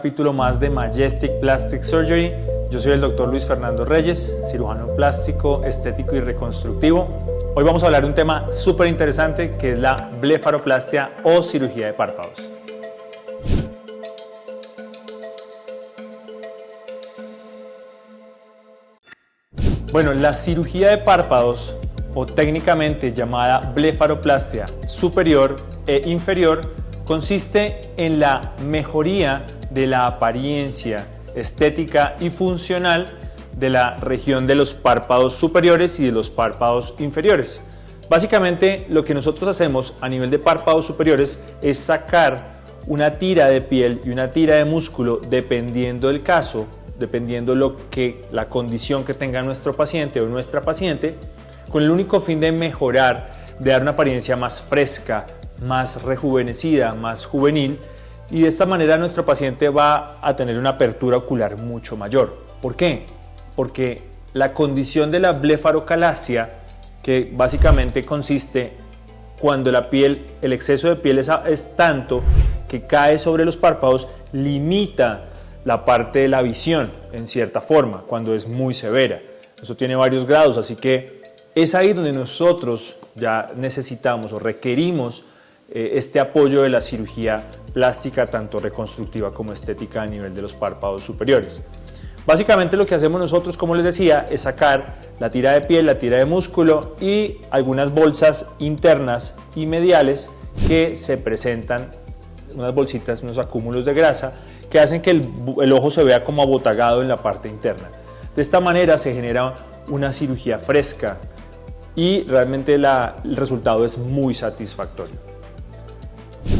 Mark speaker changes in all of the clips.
Speaker 1: capítulo más de Majestic Plastic Surgery. Yo soy el doctor Luis Fernando Reyes, cirujano plástico, estético y reconstructivo. Hoy vamos a hablar de un tema súper interesante que es la blefaroplastia o cirugía de párpados. Bueno, la cirugía de párpados, o técnicamente llamada blefaroplastia superior e inferior, consiste en la mejoría de la apariencia estética y funcional de la región de los párpados superiores y de los párpados inferiores. Básicamente, lo que nosotros hacemos a nivel de párpados superiores es sacar una tira de piel y una tira de músculo dependiendo del caso, dependiendo la condición que tenga nuestro paciente o nuestra paciente, con el único fin de mejorar, de dar una apariencia más fresca, más rejuvenecida, más juvenil, y de esta manera nuestro paciente va a tener una apertura ocular mucho mayor. ¿Por qué? Porque la condición de la blefarocalasia, que básicamente consiste cuando la piel, el exceso de piel es tanto que cae sobre los párpados, limita la parte de la visión en cierta forma, cuando es muy severa. Eso tiene varios grados, así que es ahí donde nosotros ya necesitamos o requerimos este apoyo de la cirugía plástica, tanto reconstructiva como estética a nivel de los párpados superiores. Básicamente lo que hacemos nosotros, como les decía, es sacar la tira de piel, la tira de músculo y algunas bolsas internas y mediales que se presentan, unas bolsitas, unos acúmulos de grasa que hacen que el ojo se vea como abotagado en la parte interna. De esta manera se genera una cirugía fresca y realmente el resultado es muy satisfactorio.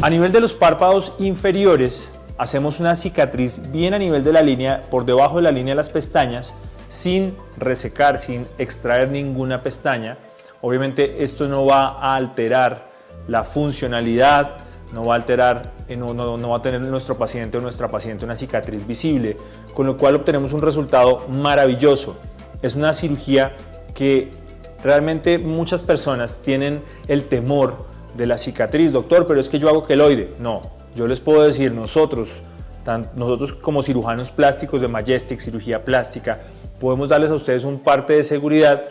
Speaker 1: A nivel de los párpados inferiores, hacemos una cicatriz bien a nivel de la línea, por debajo de la línea de las pestañas, sin resecar, sin extraer ninguna pestaña. Obviamente esto no va a alterar la funcionalidad, no va a alterar, no va a tener nuestro paciente o nuestra paciente una cicatriz visible, con lo cual obtenemos un resultado maravilloso. Es una cirugía que realmente muchas personas tienen el temor de la cicatriz. Doctor, pero es que yo hago queloide. No, yo les puedo decir, nosotros como cirujanos plásticos de Majestic Cirugía Plástica, podemos darles a ustedes un parte de seguridad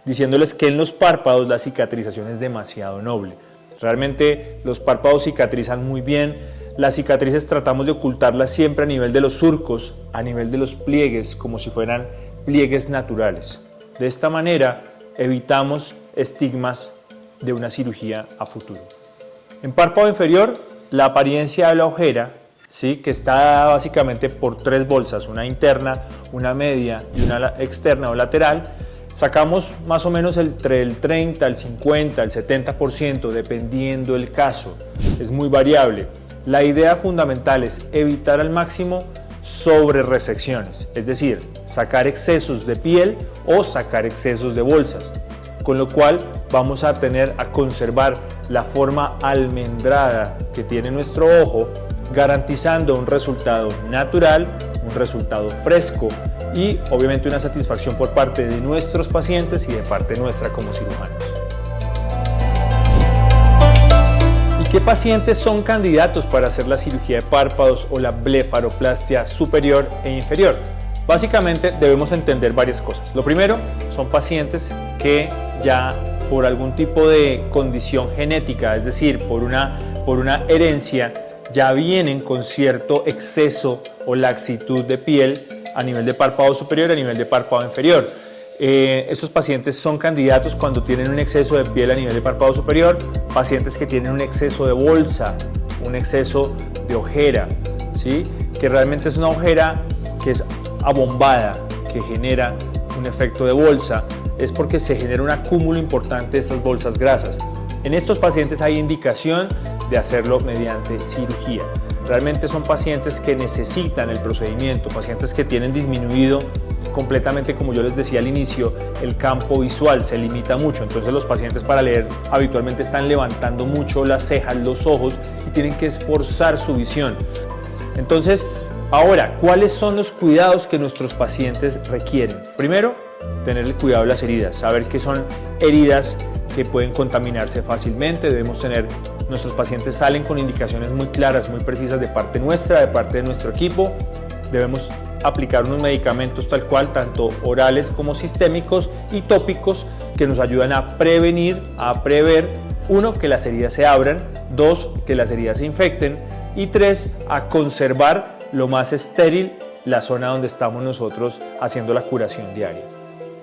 Speaker 1: diciéndoles que en los párpados la cicatrización es demasiado noble. Realmente los párpados cicatrizan muy bien. Las cicatrices tratamos de ocultarlas siempre a nivel de los surcos, a nivel de los pliegues, como si fueran pliegues naturales. De esta manera evitamos estigmas de una cirugía a futuro. En párpado inferior, la apariencia de la ojera, ¿sí?, que está dada básicamente por tres bolsas, una interna, una media y una externa o lateral. Sacamos más o menos entre el 30, el 50, el 70%, dependiendo del caso. Es muy variable. La idea fundamental es evitar al máximo sobre resecciones, es decir, sacar excesos de piel o sacar excesos de bolsas, con lo cual vamos a conservar la forma almendrada que tiene nuestro ojo, garantizando un resultado natural, un resultado fresco y obviamente una satisfacción por parte de nuestros pacientes y de parte nuestra como cirujanos. ¿Y qué pacientes son candidatos para hacer la cirugía de párpados o la blefaroplastia superior e inferior? Básicamente debemos entender varias cosas. Lo primero son pacientes que ya por algún tipo de condición genética, es decir, por una herencia, ya vienen con cierto exceso o laxitud de piel a nivel de párpado superior y a nivel de párpado inferior. Estos pacientes son candidatos cuando tienen un exceso de piel a nivel de párpado superior, pacientes que tienen un exceso de bolsa, un exceso de ojera, ¿sí?, que realmente es una ojera que es abombada, que genera un efecto de bolsa, es porque se genera un acúmulo importante de estas bolsas grasas. En estos pacientes hay indicación de hacerlo mediante cirugía. Realmente son pacientes que necesitan el procedimiento, pacientes que tienen disminuido completamente, como yo les decía al inicio, el campo visual se limita mucho, entonces los pacientes para leer habitualmente están levantando mucho las cejas, los ojos y tienen que esforzar su visión. Entonces, ahora, ¿cuáles son los cuidados que nuestros pacientes requieren? Primero, tener el cuidado de las heridas, saber que son heridas que pueden contaminarse fácilmente. Nuestros pacientes salen con indicaciones muy claras, muy precisas de parte nuestra, de parte de nuestro equipo. Debemos aplicar unos medicamentos tal cual, tanto orales como sistémicos y tópicos, que nos ayudan a prevenir, a prever, 1, que las heridas se abran, 2, que las heridas se infecten y 3, a conservar lo más estéril la zona donde estamos nosotros haciendo la curación diaria.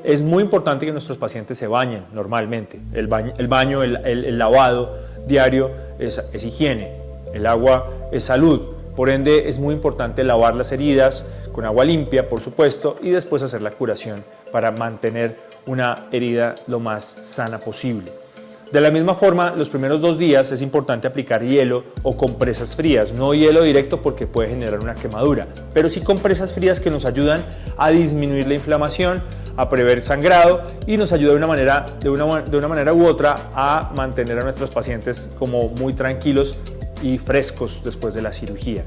Speaker 1: Es muy importante que nuestros pacientes se bañen normalmente. El baño, el lavado diario es higiene, el agua es salud. Por ende, es muy importante lavar las heridas con agua limpia, por supuesto, y después hacer la curación para mantener una herida lo más sana posible. De la misma forma, los primeros 2 días es importante aplicar hielo o compresas frías, no hielo directo porque puede generar una quemadura, pero sí compresas frías que nos ayudan a disminuir la inflamación, a prever sangrado y nos ayuda de una manera u otra a mantener a nuestros pacientes como muy tranquilos y frescos después de la cirugía.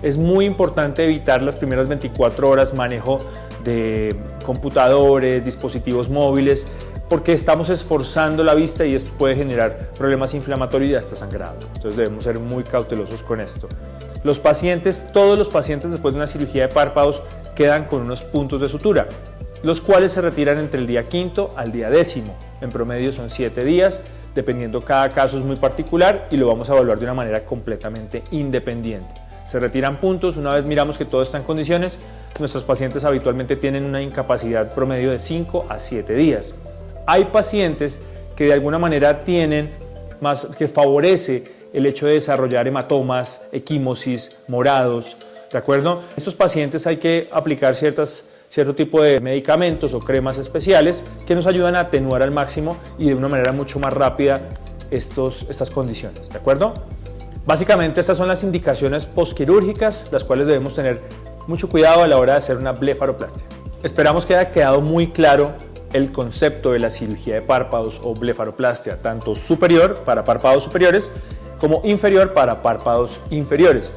Speaker 1: Es muy importante evitar las primeras 24 horas manejo de computadores, dispositivos móviles, porque estamos esforzando la vista y esto puede generar problemas inflamatorios y hasta sangrado. Entonces debemos ser muy cautelosos con esto. Todos los pacientes después de una cirugía de párpados quedan con unos puntos de sutura, los cuales se retiran entre el día 5º al día 10º. En promedio son 7 días, dependiendo cada caso es muy particular y lo vamos a evaluar de una manera completamente independiente. Se retiran puntos, una vez miramos que todo está en condiciones, nuestros pacientes habitualmente tienen una incapacidad promedio de 5 a 7 días. Hay pacientes que de alguna manera que favorece el hecho de desarrollar hematomas, equimosis, morados, ¿de acuerdo? Estos pacientes hay que aplicar cierto tipo de medicamentos o cremas especiales que nos ayudan a atenuar al máximo y de una manera mucho más rápida estas condiciones, ¿de acuerdo? Básicamente estas son las indicaciones postquirúrgicas, las cuales debemos tener mucho cuidado a la hora de hacer una blefaroplastia. Esperamos que haya quedado muy claro el concepto de la cirugía de párpados o blefaroplastia, tanto superior para párpados superiores como inferior para párpados inferiores.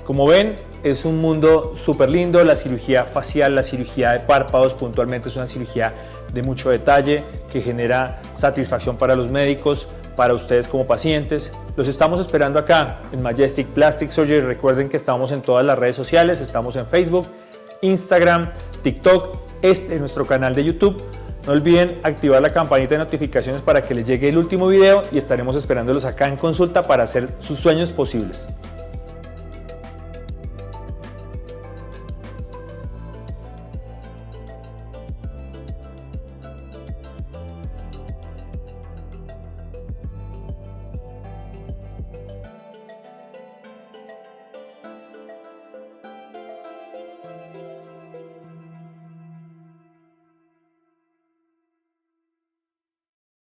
Speaker 1: Como ven, es un mundo súper lindo. La cirugía facial, la cirugía de párpados puntualmente es una cirugía de mucho detalle que genera satisfacción para los médicos, para ustedes como pacientes. Los estamos esperando acá en Majestic Plastic Surgery. Recuerden que estamos en todas las redes sociales, estamos en Facebook, Instagram, TikTok, nuestro canal de YouTube. No olviden activar la campanita de notificaciones para que les llegue el último video y estaremos esperándolos acá en consulta para hacer sus sueños posibles.